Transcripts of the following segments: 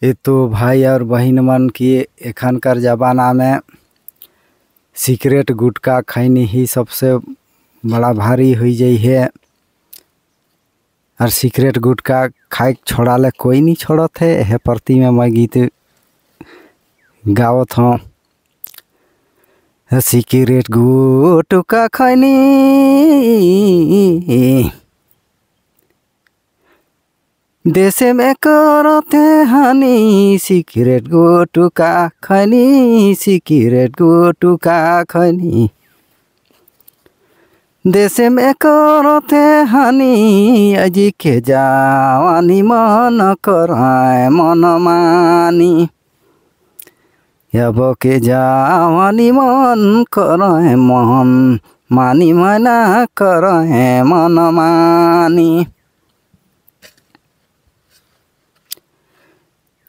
ये तो भाई और बहन मन की एखनकार ज़माना में सिगरेट गुटखा खैनी ही सबसे बड़ा भारी हो जाइ है। और सिगरेट गुटखा खाए छोड़ाले कोई नहीं छोड़त है प्रति में मैं गीत गावत हूँ। सिगरेट गुटखा खैनी देश में करते हानि, सिगरेट गुटखा खैनी, सिगरेट गुटखा खैनी देश में करते हानि। अजी के जवानी मन कराए मन मानी, अब के जवानी मन कराए मन मानी, मना कराए मन मानी।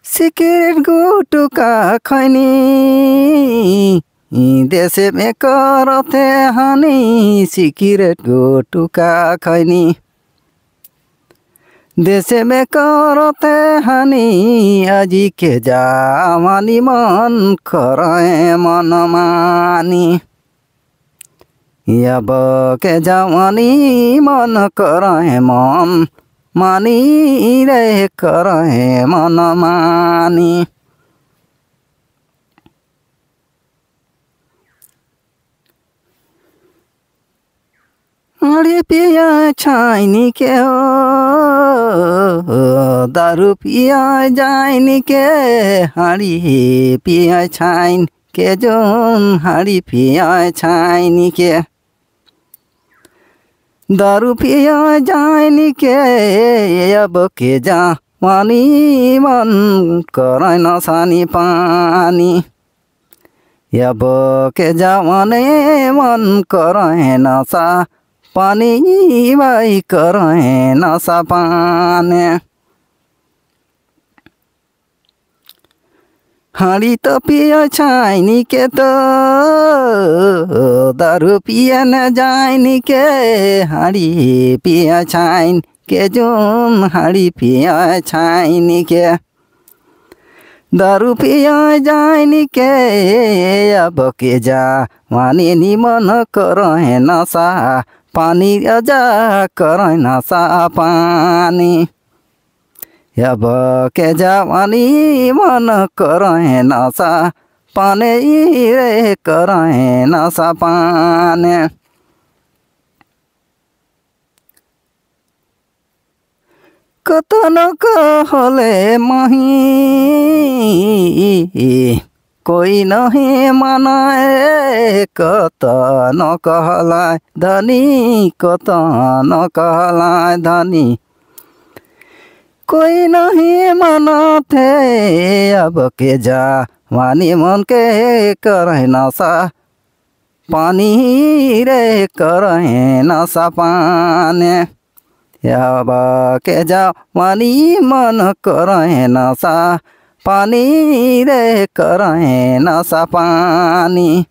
सिगरेट गुटखा खैनी देश में करते हानि, सिगरेट गुटखा खैनी देश में करते हानि। अजी के जवानी मन कराए मन मानी, अब के जवानी मन कराए मन मानी रे कराए मन मानी। हाड़ी पिया छाइनी के हो, दारू पिया जाइनी के, हाड़ी पिया छाइन के जोन, हाड़ी पिया छाइनी के, दारू पिया जाइनी के। अब के जवानी मन कराए नसानी पानी, अब के जवानी मन कराए नशा पानी, भाई कराए नशा पानी। हाड़ी तो पिया छाइनी के तो दारू पिया न जाइनी के, हाड़ी पिया छाइन के जोन, हाड़ी पिया छाइनी के, दारू पिया जाइनी के। अब के जवानी नि मन कराए नशा पानी, अजा कराए नशा पानी, अब के जवानी मन कराए नशा पानी रे कराए नशा पानी। कतन कहले मही कोई नहीं मनाए, कतन कहलाए धनी, कतन कहलाए धनी कोई नहीं मनाते। अब के जवानी मन के कराए नशा पानी रे कराए नशा पानी, अब के जवानी मन कराए नशा पानी रे कराए नशा पानी।